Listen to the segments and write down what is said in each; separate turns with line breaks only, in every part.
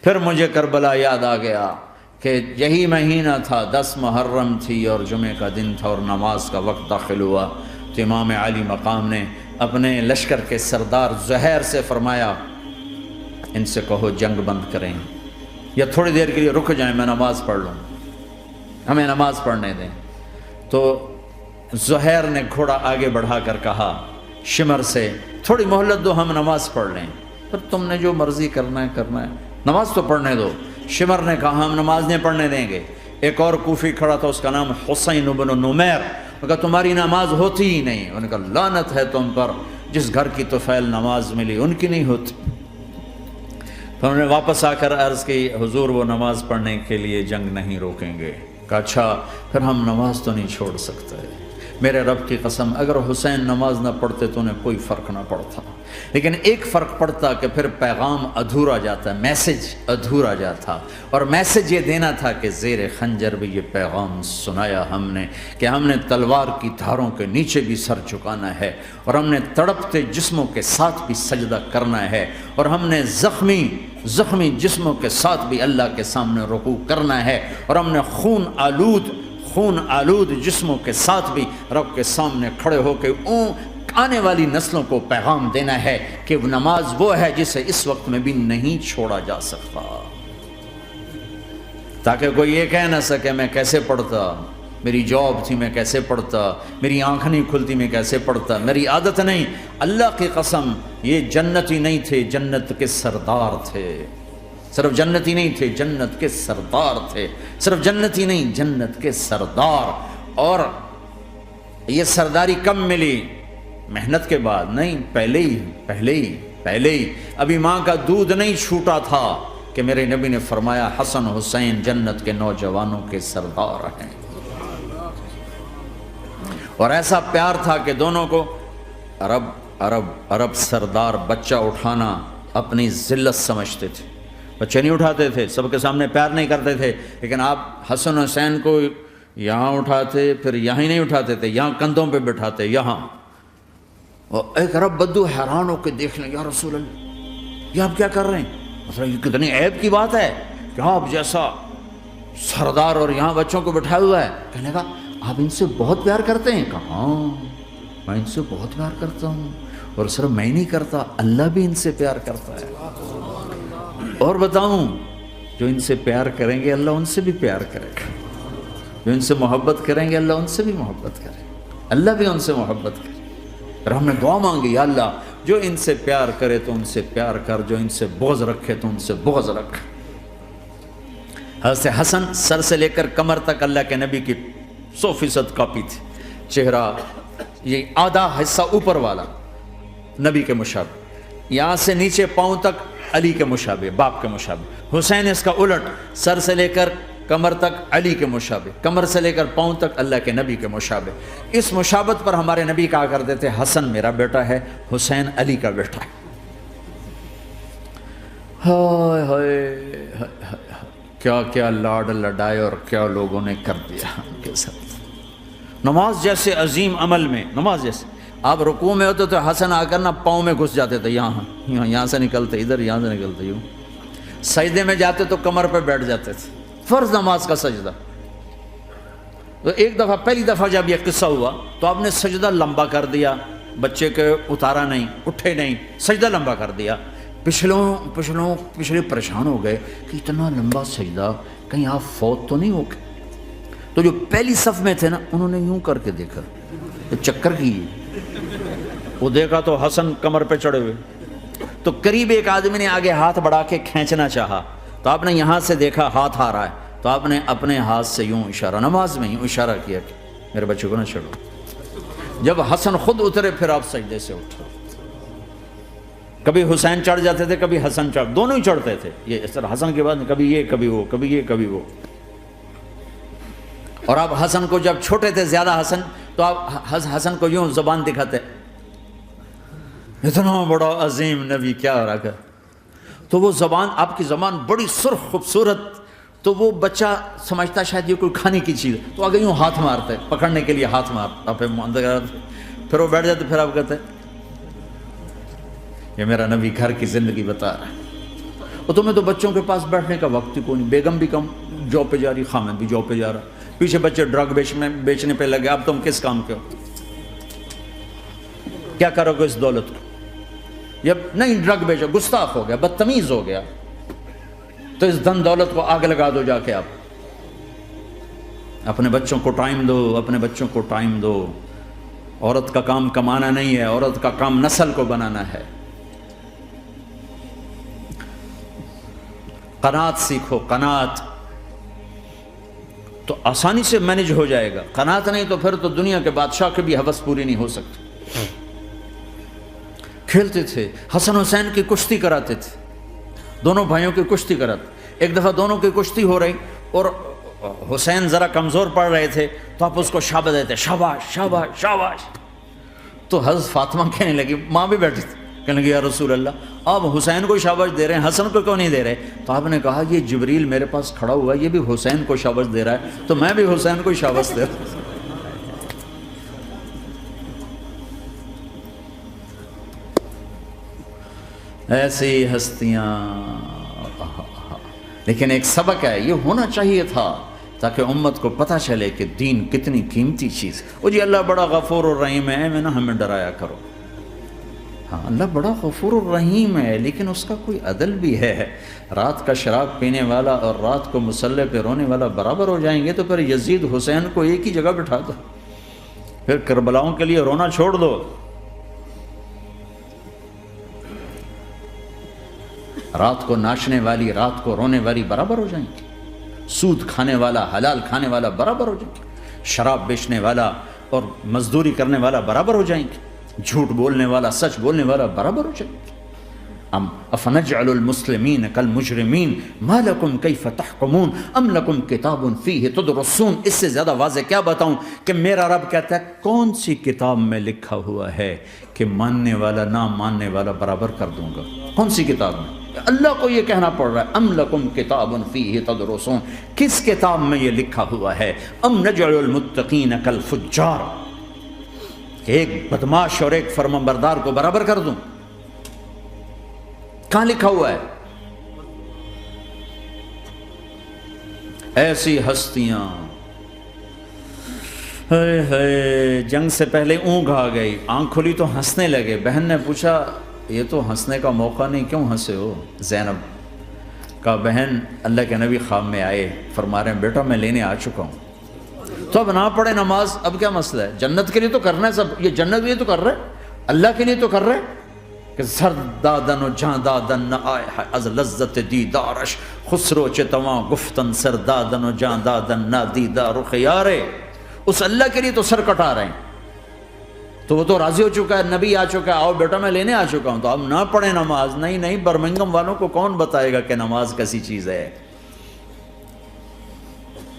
پھر مجھے کربلا یاد آ گیا کہ یہی مہینہ تھا، 10 محرم تھی اور جمعہ کا دن تھا اور نماز کا وقت داخل ہوا، تو امام علی مقام نے اپنے لشکر کے سردار زہیر سے فرمایا ان سے کہو جنگ بند کریں یا تھوڑی دیر کے لیے رک جائیں، میں نماز پڑھ لوں، ہمیں نماز پڑھنے دیں۔ تو زہیر نے گھوڑا آگے بڑھا کر کہا شمر سے تھوڑی مہلت دو، ہم نماز پڑھ لیں، پھر تم نے جو مرضی کرنا ہے، نماز تو پڑھنے دو۔ شمر نے کہا ہم نماز نہیں پڑھنے دیں گے۔ ایک اور کوفی کھڑا تھا، اس کا نام حسین بن نمیر، کہا تمہاری نماز ہوتی ہی نہیں۔ انہوں نے کہا لعنت ہے تم پر، جس گھر کی طفیل نماز ملی ان کی نہیں ہوتی۔ تو انہوں نے واپس آ کر عرض کی حضور وہ نماز پڑھنے کے لیے جنگ نہیں روکیں گے۔ کہا اچھا پھر ہم نماز تو نہیں چھوڑ سکتے، میرے رب کی قسم اگر حسین نماز نہ پڑھتے تو انہیں کوئی فرق نہ پڑتا، لیکن ایک فرق پڑتا کہ پھر پیغام ادھورا جاتا، میسج ادھورا جاتا، اور میسج یہ دینا تھا کہ زیر خنجر بھی یہ پیغام سنایا ہم نے کہ ہم نے تلوار کی دھاروں کے نیچے بھی سر جھکانا ہے، اور ہم نے تڑپتے جسموں کے ساتھ بھی سجدہ کرنا ہے، اور ہم نے زخمی جسموں کے ساتھ بھی اللہ کے سامنے رکوع کرنا ہے، اور ہم نے خون آلود جسموں کے ساتھ بھی رب کے سامنے کھڑے ہو کے آنے والی نسلوں کو پیغام دینا ہے کہ نماز وہ ہے جسے اس وقت میں بھی نہیں چھوڑا جا سکتا، تاکہ کوئی یہ کہہ نہ سکے میں کیسے پڑھتا، میری جاب تھی میں کیسے پڑھتا، میری آنکھ نہیں کھلتی میں کیسے پڑھتا، میری عادت نہیں۔ اللہ کی قسم یہ جنتی نہیں تھے، جنت کے سردار تھے، صرف جنتی نہیں تھے، جنت کے سردار تھے، صرف جنتی نہیں جنت کے سردار۔ اور یہ سرداری کب ملی؟ محنت کے بعد نہیں، پہلے ہی ابھی ماں کا دودھ نہیں چھوٹا تھا کہ میرے نبی نے فرمایا حسن حسین جنت کے نوجوانوں کے سردار ہیں، اور ایسا پیار تھا کہ دونوں کو عرب سردار بچہ اٹھانا اپنی ذلت سمجھتے تھے، بچے نہیں اٹھاتے تھے، سب کے سامنے پیار نہیں کرتے تھے، لیکن آپ حسن حسین کو یہاں اٹھاتے، پھر یہاں ہی نہیں اٹھاتے تھے، یہاں کندھوں پہ بٹھاتے، یہاں۔ اور ایک عرب بدو حیران ہو کے دیکھ لیں، یا رسول اللہ یہ آپ کیا کر رہے ہیں؟ مثلا یہ کتنی عیب کی بات ہے کہ آپ جیسا سردار اور یہاں بچوں کو بٹھایا ہوا ہے۔ کہنے کا آپ ان سے بہت پیار کرتے ہیں؟ کہا ہاں میں ان سے بہت پیار کرتا ہوں، اور صرف میں نہیں کرتا، اللہ بھی ان سے پیار کرتا ہے۔ اور بتاؤں جو ان سے پیار کریں گے اللہ ان سے بھی پیار کرے گا، جو ان سے محبت کریں گے اللہ ان سے بھی محبت کرے گا، اللہ بھی ان سے محبت کرے۔ پھر ہم نے دعا مانگی یا اللہ جو ان سے پیار کرے تو ان سے پیار کر، جو ان سے بغض رکھے تو ان سے بغض رکھ۔ حضرت حسن سر سے لے کر کمر تک اللہ کے نبی کی 100% کاپی تھی، چہرہ یہ آدھا حصہ اوپر والا نبی کے مشابہ، یہاں سے نیچے پاؤں تک علی کے مشابہ، باپ کے مشابہ۔ حسین اس کا الٹ، سر سے لے کر کمر تک علی کے مشابہ، کمر سے لے کر پاؤں تک اللہ کے نبی کے مشابہ۔ اس مشابہت پر ہمارے نبی کہا کرتے تھے حسن میرا بیٹا ہے، حسین علی کا بیٹا ہے۔ ہائے ہائے کیا کیا لاڈ لڈائے اور کیا لوگوں نے کر دیا ان کے ساتھ۔ نماز جیسے عظیم عمل میں، نماز جیسے آپ رکوع میں ہوتے تو حسن آ کر نہ پاؤں میں گھس جاتے تھے، یہاں سے نکلتے ادھر، یہاں سے نکلتے یوں۔ سجدے میں جاتے تو کمر پہ بیٹھ جاتے تھے، فرض نماز کا سجدہ۔ تو ایک دفعہ پہلی دفعہ جب یہ قصہ ہوا تو آپ نے سجدہ لمبا کر دیا، بچے کے اتارا نہیں، اٹھے نہیں، سجدہ لمبا کر دیا۔ پچھلے پریشان ہو گئے کہ اتنا لمبا سجدہ کہیں آپ فوت تو نہیں ہو گئے۔ تو جو پہلی صف میں تھے نا انہوں نے یوں کر کے دیکھا، چکر کی وہ دیکھا تو حسن کمر پہ چڑھے ہوئے، تو قریب ایک آدمی نے آگے ہاتھ بڑھا کے کھینچنا چاہا، تو آپ نے یہاں سے دیکھا ہاتھ آ رہا ہے، تو آپ نے اپنے ہاتھ سے یوں اشارہ، نماز میں یوں اشارہ کیا کہ میرے بچے کو نہ چھوڑو۔ جب حسن خود اترے پھر آپ سجدے سے اٹھے۔ کبھی حسین چڑھ جاتے تھے، کبھی حسن چڑھ، دونوں ہی چڑھتے تھے، یہ اس طرح حسن کے بعد کبھی یہ کبھی وہ، کبھی یہ کبھی وہ۔ اور آپ حسن کو جب چھوٹے تھے زیادہ حسن، تو آپ حسن کو یوں زبان دکھاتے، اتنا بڑا عظیم نبی کیا ہو رہا ہے، تو وہ زبان، آپ کی زبان بڑی سرخ خوبصورت، تو وہ بچہ سمجھتا شاید یہ کوئی کھانے کی چیز، تو آگے یوں ہاتھ مارتے پکڑنے کے لیے، ہاتھ مارتا، پھر وہ بیٹھ جاتے، پھر آپ کہتے یہ میرا نبی گھر کی زندگی بتا رہا ہے۔ اور تمہیں تو بچوں کے پاس بیٹھنے کا وقت ہی کوئی نہیں، بیگم بھی کم جاب پہ جا رہی، خامد بھی جاب پہ جا رہا، پیچھے بچے ڈرگ بیچنے پہ لگے، اب تم کس کام کے ہو؟ کیا کرو گے اس دولت کو؟ یا نہیں ڈرگ بیچو، گستاخ ہو گیا، بدتمیز ہو گیا، تو اس دھن دولت کو آگ لگا دو جا کے۔ آپ اپنے بچوں کو ٹائم دو، اپنے بچوں کو ٹائم دو۔ عورت کا کام کمانا نہیں ہے، عورت کا کام نسل کو بنانا ہے۔ قناعت سیکھو، قناعت تو آسانی سے مینج ہو جائے گا، قناعت نہیں تو پھر تو دنیا کے بادشاہ کی بھی ہوس پوری نہیں ہو سکتی۔ کھیلتے تھے، حسن حسین کی کشتی کراتے تھے، دونوں بھائیوں کی کشتی کراتے۔ ایک دفعہ دونوں کی کشتی ہو رہی اور حسین ذرا کمزور پڑ رہے تھے تو آپ اس کو شاباش دیتے، شاباش شاباش شاباش۔ تو حضرت فاطمہ کہنے لگی، ماں بھی بیٹھی تھی، کہنے لگی یا رسول اللہ آپ حسین کو شاباش دے رہے ہیں، حسن کو کیوں نہیں دے رہے؟ تو آپ نے کہا یہ جبریل میرے پاس کھڑا ہوا ہے، یہ بھی حسین کو شاباش دے رہا ہے، تو میں بھی حسین کو شاباش دے رہا ہوں۔ ایسی ہستیاں، لیکن ایک سبق ہے، یہ ہونا چاہیے تھا تاکہ امت کو پتہ چلے کہ دین کتنی قیمتی چیز ہے۔ وہ جی اللہ بڑا غفور الرحیم ہے، میں نہ ہمیں ڈرایا کرو۔ ہاں اللہ بڑا غفور الرحیم ہے، لیکن اس کا کوئی عدل بھی ہے۔ رات کا شراب پینے والا اور رات کو مصلی پہ رونے والا برابر ہو جائیں گے تو پھر یزید حسین کو ایک ہی جگہ بٹھا دو، پھر کربلاؤں کے لیے رونا چھوڑ دو۔ رات کو ناچنے والی، رات کو رونے والی برابر ہو جائیں گے، سود کھانے والا، حلال کھانے والا برابر ہو جائیں گے، شراب بیچنے والا اور مزدوری کرنے والا برابر ہو جائیں گے، جھوٹ بولنے والا، سچ بولنے والا برابر ہو جائیں گے۔ افنجعل المسلمین کالمجرمین ما لکم کیف تحکمون ام لکم کتاب فیہ تدرسون۔ اس سے زیادہ واضح کیا بتاؤں کہ میرا رب کہتا ہے کون سی کتاب میں لکھا ہوا ہے کہ ماننے والا نہ ماننے والا برابر کر دوں گا؟ کون سی کتاب میں؟ اللہ کو یہ کہنا پڑ رہا ہے ام لکم کتاب فیہ تدرسون، کس کتاب میں یہ لکھا ہوا ہے؟ ام نجعل المتقین کالفجار، کہ ایک بدماش اور ایک فرمانبردار کو برابر کر دوں؟ کہاں لکھا ہوا ہے؟ ایسی ہستیاں، جنگ سے پہلے اونگ آ گئی، آنکھ کھلی تو ہنسنے لگے۔ بہن نے پوچھا یہ تو ہنسنے کا موقع نہیں، کیوں ہنسے ہو؟ زینب کہا بہن اللہ کے نبی خواب میں آئے، فرما رہے ہیں بیٹا میں لینے آ چکا ہوں، تو اب نہ پڑھے نماز، اب کیا مسئلہ ہے؟ جنت کے لیے تو کرنا ہے سب، یہ جنت کے لیے تو کر رہے، اللہ کے لیے تو کر رہے کہ سر دادن و جان دادن نہ آئے از لذت دیدارش، خسرو چتواں گفتن سر دادن و جان دادن نہ دیدار خیارے۔ اس اللہ کے لیے تو سر کٹا رہے ہیں، تو وہ تو راضی ہو چکا ہے، نبی آ چکا ہے، آؤ بیٹا میں لینے آ چکا ہوں، تو اب نہ پڑھیں نماز؟ نہیں نہیں، برمنگم والوں کو کون بتائے گا کہ نماز کیسی چیز ہے؟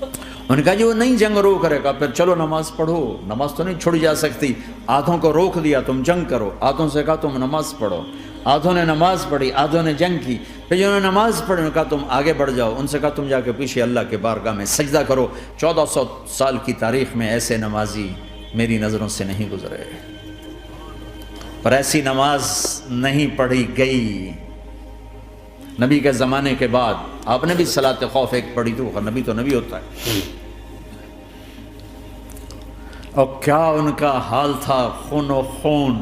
انہوں نے کہا جی وہ نہیں جنگ روک کرے گا، پھر چلو نماز پڑھو، نماز تو نہیں چھوڑی جا سکتی۔ آدھوں کو روک دیا تم جنگ کرو، آدھوں سے کہا تم نماز پڑھو، آدھوں نے نماز پڑھی، آدھوں نے جنگ کی۔ پھر جنہوں نے نماز پڑھی انہوں نے کہا تم آگے بڑھ جاؤ، ان سے کہا تم جا کے پیچھے اللہ کے بارگاہ میں سجدہ کرو۔ 1400 سال کی تاریخ میں ایسے نمازی میری نظروں سے نہیں گزرے، پر ایسی نماز نہیں پڑھی گئی نبی کے زمانے کے بعد۔ آپ نے بھی صلاۃ خوف ایک پڑھی تھی، نبی تو نبی ہوتا ہے، اور کیا ان کا حال تھا، خون و خون،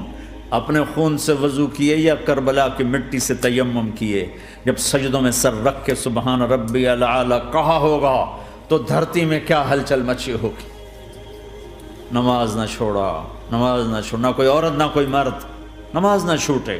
اپنے خون سے وضو کیے یا کربلا کی مٹی سے تیمم کیے؟ جب سجدوں میں سر رکھ کے سبحان ربی الاعلی کہا ہوگا تو دھرتی میں کیا ہلچل مچی ہوگی۔ نماز نہ چھوڑا، نماز نہ چھوڑنا، کوئی عورت نہ کوئی مرد، نماز نہ چھوٹے۔